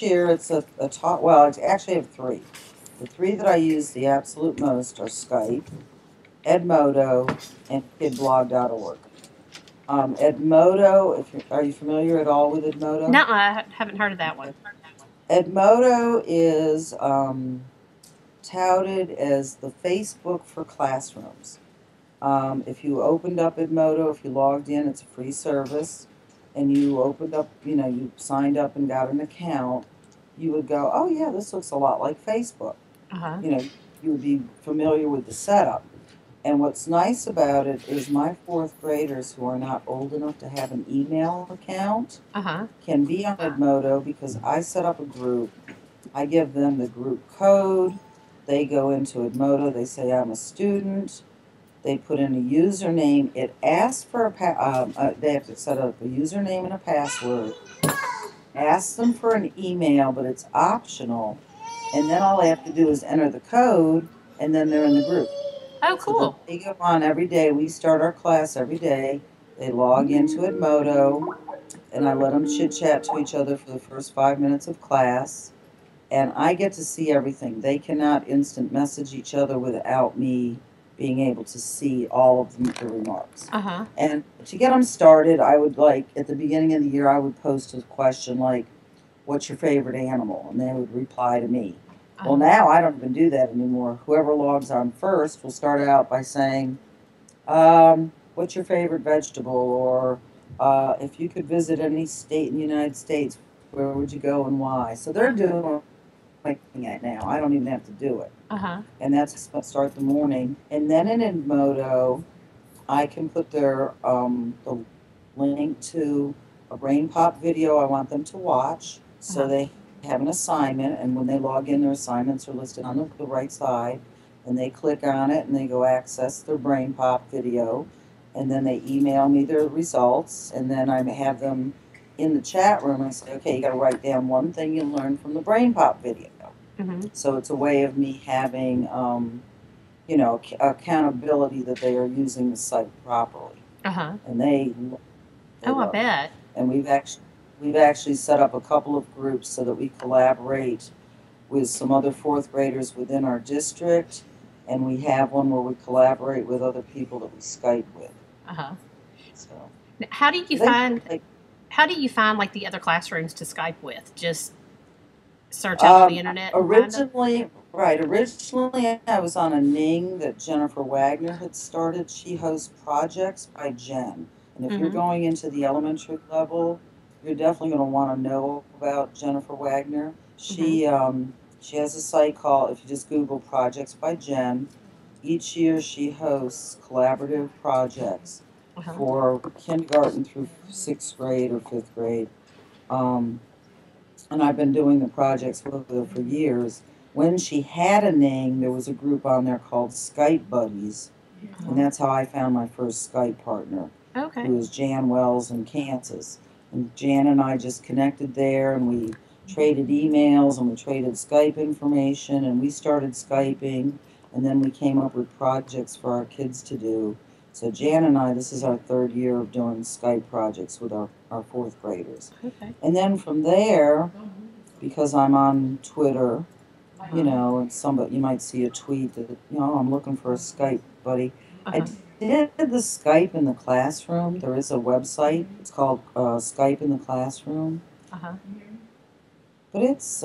year it's a top, well, I actually have three. The three that I use the absolute most are Skype, Edmodo, and kidblog.org. Edmodo, are you familiar at all with Edmodo? No, I haven't heard of that one. Okay. Edmodo is touted as the Facebook for classrooms. If you opened up Edmodo, if you logged in, it's a free service, and you opened up, you signed up and got an account, you would go, oh yeah, this looks a lot like Facebook. Uh-huh. You know, you would be familiar with the setup. And what's nice about it is my fourth graders who are not old enough to have an email account Uh-huh. can be on Edmodo because I set up a group. I give them the group code. They go into Edmodo. They say, I'm a student. They put in a username. It asks for they have to set up a username and a password. Asks them for an email, but it's optional. And then all they have to do is enter the code, and then they're in the group. Oh, So that cool. they go on every day. We start our class every day. They log into Edmodo, and I let them chit chat to each other for the first 5 minutes of class. And I get to see everything. They cannot instant message each other without me being able to see all of the remarks. Uh-huh. And to get them started, I would at the beginning of the year, I would post a question like, what's your favorite animal? And they would reply to me. Well, Uh-huh. now I don't even do that anymore. Whoever logs on first will start out by saying, what's your favorite vegetable? Or if you could visit any state in the United States, where would you go and why? So they're doing it now. I don't even have to do it. Uh-huh. And that's what start the morning. And then in Edmodo, I can put the link to a brain pop video I want them to watch. So Uh-huh. they have an assignment, and when they log in, their assignments are listed on the right side. And they click on it and they go access their brain pop video. And then they email me their results. And then I have them in the chat room. I say, okay, you got to write down one thing you learned from the brain pop video. Mm-hmm. So it's a way of me having, accountability that they are using the site properly, Uh-huh. and they Oh, I love it. bet. And we've actually set up a couple of groups so that we collaborate with some other fourth graders within our district, and we have one where we collaborate with other people that we Skype with. Uh-huh. So How do you they find like how do you find like the other classrooms to Skype with? Just search out on the internet and find them? originally I was on a Ning that Jennifer Wagner had started. She hosts Projects by Jen. And if you're Mm-hmm. going into the elementary level, you're definitely going to want to know about Jennifer Wagner. Mm-hmm. She has a site called, if you just Google Projects by Jen, each year she hosts collaborative projects Uh-huh. for kindergarten through sixth grade or fifth grade. Um, and I've been doing the projects with her for years. When she had a name, there was a group on there called Skype Buddies, and Uh-huh. that's how I found my first Skype partner, Okay. who is Jan Wells in Kansas. And Jan and I just connected there, and we traded emails and we traded Skype information, and we started Skyping, and then we came up with projects for our kids to do. So Jan and I, this is our third year of doing Skype projects with our fourth graders. Okay. And then from there, because I'm on Twitter, Uh-huh. and somebody you might see a tweet that, I'm looking for a Skype buddy. I Uh-huh. did the Skype in the classroom. There is a website. It's called Skype in the Classroom, Uh-huh. but it's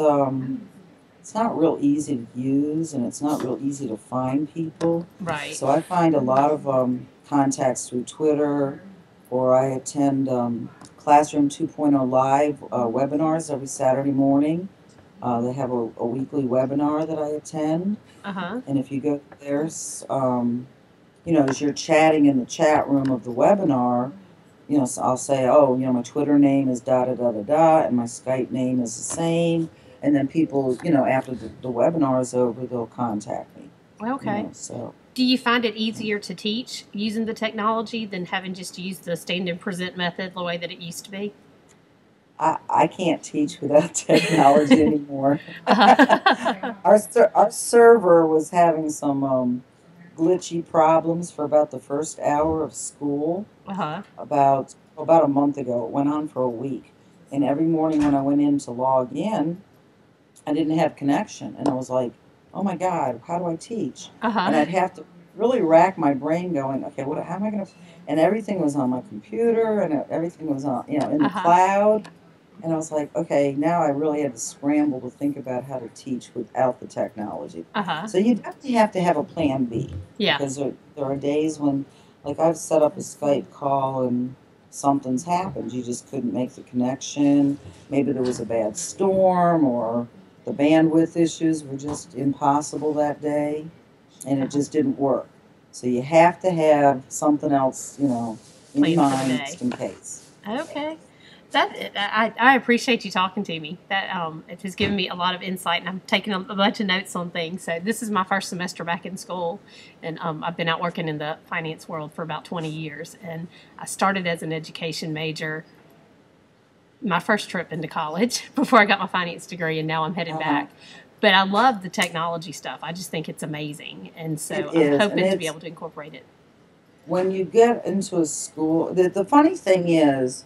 not real easy to use, and it's not real easy to find people. Right. So I find a lot of contacts through Twitter, or I attend Classroom 2.0 live webinars every Saturday morning. They have a weekly webinar that I attend, Uh-huh. and if you go there, as you're chatting in the chat room of the webinar, so I'll say, oh, my Twitter name is da da da da da, and my Skype name is the same, and then people, after the webinar is over, they'll contact me, Okay. so. Do you find it easier to teach using the technology than having just used the stand and present method the way that it used to be? I can't teach without technology anymore. Uh-huh. Our server was having some glitchy problems for about the first hour of school Uh-huh. about a month ago. It went on for a week, and every morning when I went in to log in, I didn't have connection, and I was like, "Oh my God, how do I teach?" And Uh-huh. I'd have to really rack my brain, going, "Okay, what? How am I going to?" And everything was on my computer, and everything was on, in the Uh-huh. cloud. And I was like, okay, now I really had to scramble to think about how to teach without the technology. Uh-huh. So you definitely have to have a plan B, Yeah. because there are days when, like, I've set up a Skype call and something's happened. You just couldn't make the connection. Maybe there was a bad storm, or the bandwidth issues were just impossible that day, and it Uh-huh. just didn't work. So you have to have something else, in Plan for the mind day. just in case. Okay. I appreciate you talking to me. That it has given me a lot of insight, and I'm taking a bunch of notes on things. So this is my first semester back in school, and I've been out working in the finance world for about 20 years. And I started as an education major, my first trip into college before I got my finance degree, and now I'm headed Uh-huh. back. But I love the technology stuff. I just think it's amazing, and It so I'm is, and hoping to be it's able to incorporate it. when you get into a school. The funny thing is,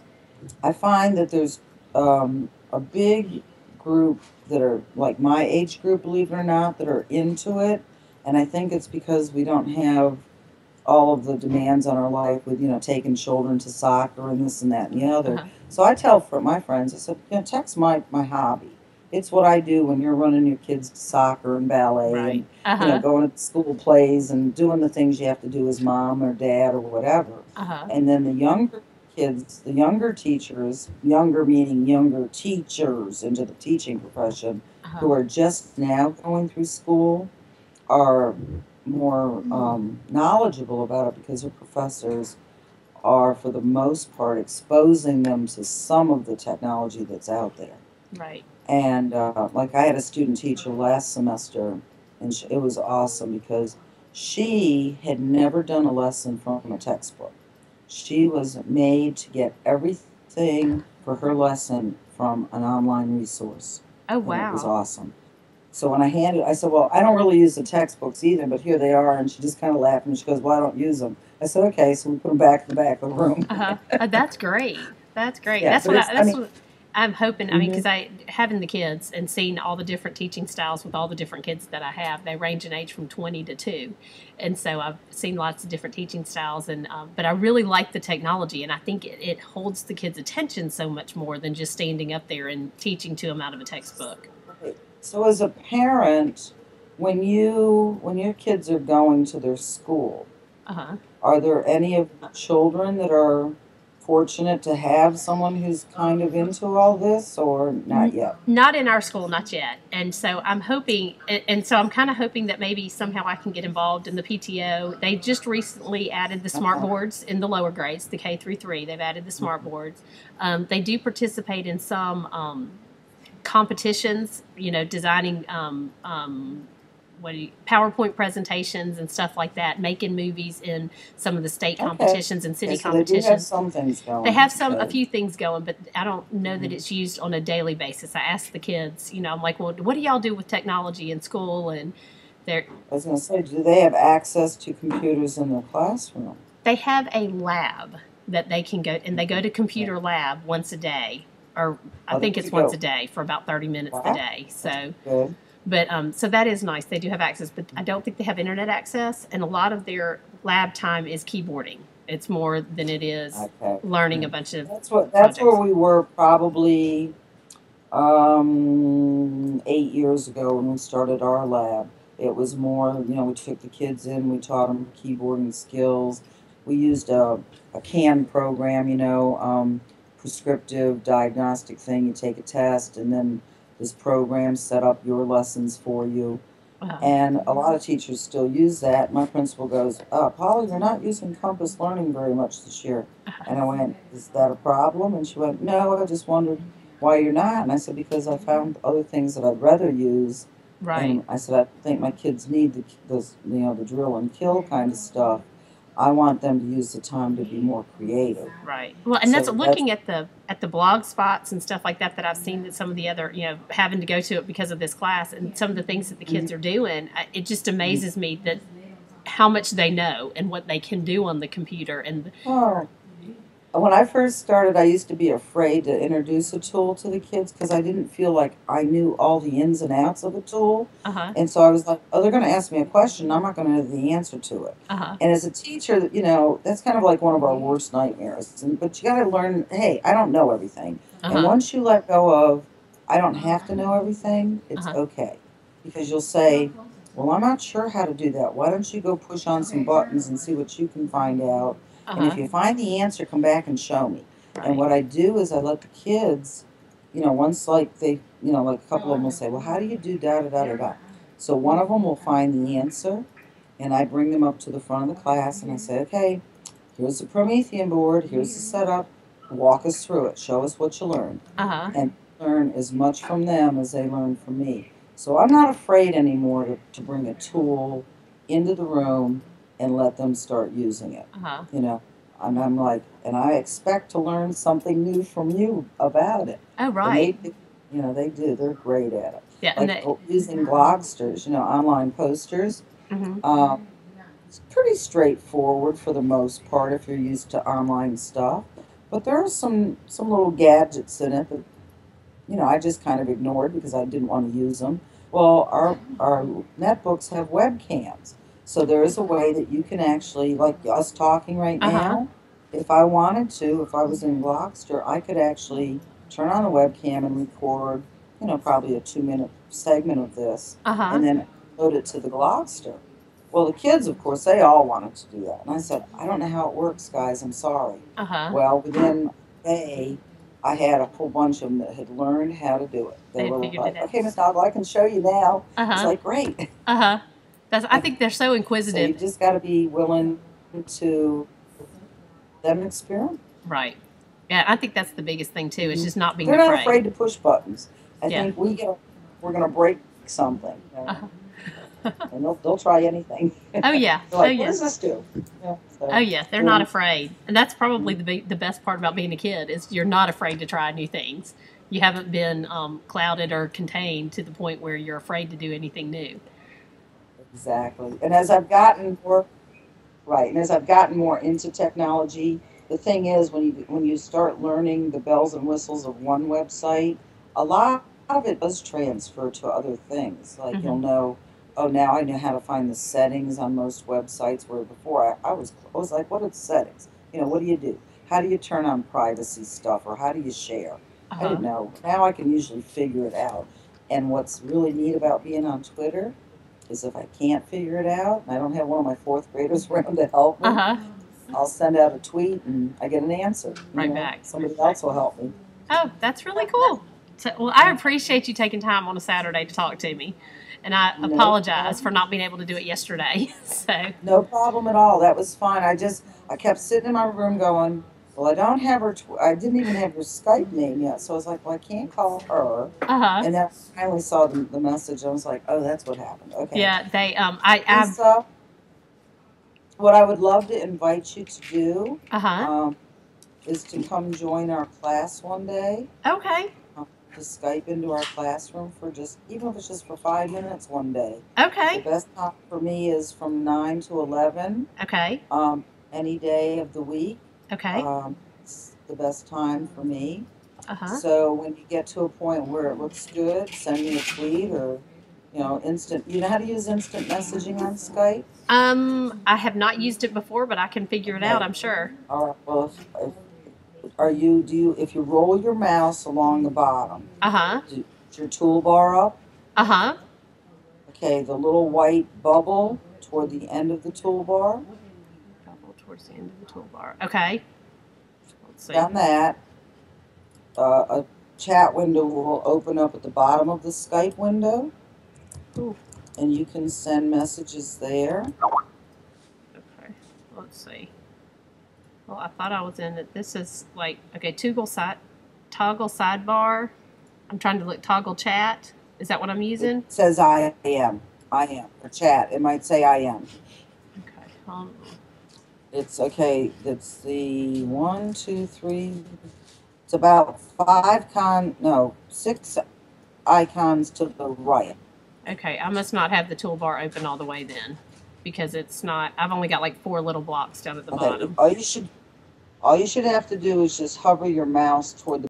I find that there's a big group that are like my age group, believe it or not, that are into it, and I think it's because we don't have all of the demands on our life with, taking children to soccer and this and that and the other. Uh-huh. So I tell for my friends, I said, text my hobby. It's what I do when you're running your kids to soccer and ballet, Right. and Uh-huh. going to school plays and doing the things you have to do as mom or dad or whatever. Uh-huh. And then the younger kids, the younger teachers, younger meaning younger teachers into the teaching profession, Uh-huh. who are just now going through school, are more knowledgeable about it, because their professors are, for the most part, exposing them to some of the technology that's out there. Right. And like, I had a student teacher last semester, and it was awesome because she had never done a lesson from a textbook. She was made to get everything for her lesson from an online resource, Oh, and it was wow. awesome. So when I said, "Well, I don't really use the textbooks either, but here they are." And she just kind of laughed, and she goes, "Well, I don't use them." I said, "Okay." So we put them back in the back of the room. Uh-huh. That's great. That's great. Yeah, but it's, I That's mean, what I'm hoping. I mean, hmm because I having the kids and seeing all the different teaching styles with all the different kids that I have, they range in age from 20 to 2, and so I've seen lots of different teaching styles. And but I really like the technology, and I think it holds the kids' attention so much more than just standing up there and teaching to them out of a textbook. right. So as a parent, when your kids are going to their school, Uh huh. are there any of the children that are fortunate to have someone who's kind of into all this, or not yet? Not in our school, not yet. And so I'm hoping, and so I'm kind of hoping that maybe somehow I can get involved in the PTO. They just recently added the smart Uh-huh. boards in the lower grades, the K through 3. They've added the smart boards. They do participate in some competitions, designing PowerPoint presentations and stuff like that, making movies in some of the state Okay. competitions and Okay, city so they do have competitions. some things They going. have a Okay. few things going, but I don't know that hmm it's used on a daily basis. I ask the kids, I'm like, well, what do y'all do with technology in school? And they're I was going to say, do they have access to computers in their classroom? they have a lab that they can go, and they go to Okay. computer lab once a day, or I Oh, there think it's you once a go. day for about 30 minutes a Wow, day. that's So, good. but so that is nice. They do have access, but I don't think they have internet access, and a lot of their lab time is keyboarding. It's more than it is Okay. learning a Yeah. bunch of That's where projects. we were probably 8 years ago when we started our lab. It was more, we took the kids in, we taught them keyboarding skills. We used a CAN program, prescriptive diagnostic thing. You take a test, and then this program set up your lessons for you. Uh, And a lot of teachers still use that. My principal goes, "Polly, you're not using Compass Learning very much this year." And I went, "Is that a problem?" And she went, "No, I just wondered why you're not." And I said, "Because I found other things that I'd rather use." right. And I said, "I think my kids need the drill and kill kind of stuff. I want them to use the time to be more creative." Right. Well, and that's So that's, looking at the blog spots and stuff like that that I've seen that some of the other, having to go to it because of this class and some of the things that the kids mhm, are doing. It just mhm. amazes me that how much they know and what they can do on the computer. And Oh. When I first started, I used to be afraid to introduce a tool to the kids because I didn't feel like I knew all the ins and outs of a tool. Uh-huh. And so I was like, oh, they're going to ask me a question. I'm not going to know the answer to it. Uh-huh. And as a teacher, that's kind of like one of our worst nightmares. But you got to learn, hey, I don't know everything. And Uh-huh. once you let go of, I don't have to know everything, it's Uh-huh. okay. Because you'll say, well, I'm not sure how to do that. Why don't you go push on some buttons and see what you can find out? And if Uh-huh. you find the answer, come back and show me. And Right. what I do is I let the kids, once like like a couple of them will say, well, how do you do da da da da da? So one of them will find the answer, and I bring them up to the front of the class and I say, okay, here's the Promethean board, here's the setup, walk us through it, show us what you learned. Uh-huh. And learn as much from them as they learn from me. So I'm not afraid anymore to bring a tool into the room and let them start using it. Uh-huh. You know, and I'm like, and I expect to learn something new from you about it. Oh, And right. they do. They're great at it. Yeah, and Like that. using Glogsters, online posters. Mm-hmm. Um, it's pretty straightforward for the most part if you're used to online stuff. But there are some little gadgets in it that I just kind of ignored because I didn't want to use them. Well, our netbooks have webcams, so there is a way that you can actually, like us talking right Uh-huh. now, if I wanted to, if I was in Blockster, I could actually turn on the webcam and record, probably a 2-minute segment of this, Uh-huh. and then upload it to the Blockster. Well, the kids, of course, they all wanted to do that, and I said, I don't know how it works, guys. I'm sorry. Uh-huh. Well, within a day, I had a whole bunch of them that had learned how to do it. They They had were figured it like, out. okay, Miss Noggle, I can show you now. It's Uh-huh. like, great. Uh-huh. I think they're so So inquisitive. you just got to be willing to let them experiment. Right. Yeah, I think that's the biggest thing too, is Hmm. just not being They're not afraid. afraid to push buttons. I Yeah. think we're going to break something, Uh-huh. and they'll try anything. Oh yeah. They're Oh like, what yeah. does this do? Yeah, Oh so yeah. They're not they're, afraid. And that's probably the best part about being a kid is you're not afraid to try new things. You haven't been clouded or contained to the point where you're afraid to do anything new. exactly. And as I've gotten more Right. And as I've gotten more into technology, the thing is when you start learning the bells and whistles of one website, a lot of it does transfer to other things. Like Hmm. you'll know, oh, now I know how to find the settings on most websites where before I was like, what are the settings? What do you do? How do you turn on privacy stuff or how do you share? I Uh-huh. didn't know. Now I can usually figure it out. And what's really neat about being on Twitter is if I can't figure it out and I don't have one of my fourth graders around to help me, Uh-huh. I'll send out a tweet and I get an answer. Right back. Somebody else will help me. Oh, that's really cool. So, well, I appreciate you taking time on a Saturday to talk to me. And I No apologize for problem. not being able to do it yesterday. So, No problem at all. That was fine. I kept sitting in my room going, well, I don't have her. I didn't even have her Skype name yet. So I was like, well, I can't call her. uh-huh. And then I finally saw the message. I was like, oh, that's what happened. Okay. Yeah, I Lisa, what I would love to invite you to do uh-huh. um, is to come join our class one day. Okay. To Skype into our classroom for just, even if it's just for 5 minutes one day. The Okay. best time for me is from 9 to 11, Okay. any day of the week. Okay. It's the best time for me. Uh-huh. So when you get to a point where it looks good, send me a tweet or, instant. You know how to use instant messaging on Skype? I have not used it before, but I can figure it out, Okay. I'm sure. All right. Well, if you roll your mouse along the bottom, Uh-huh. is your toolbar up? Uh-huh. Okay, the little white bubble toward the end of the toolbar. Double towards the end of the toolbar. Okay. Let's see. Done that. A chat window will open up at the bottom of the Skype window, Ooh. and you can send messages there. Okay. Let's see. Well, I thought I was in it. This is like, okay, toggle sidebar. I'm trying to look, toggle chat. Is that what I'm It using? says I am. I am. For chat, it might say I am. Okay. It's okay. It's the one, two, three. It's about six icons to the right. Okay, I must not have the toolbar open all the way then, because it's not. I've only got like 4 little blocks down at the Okay. bottom. Oh, you should All you should have to do is just hover your mouse toward the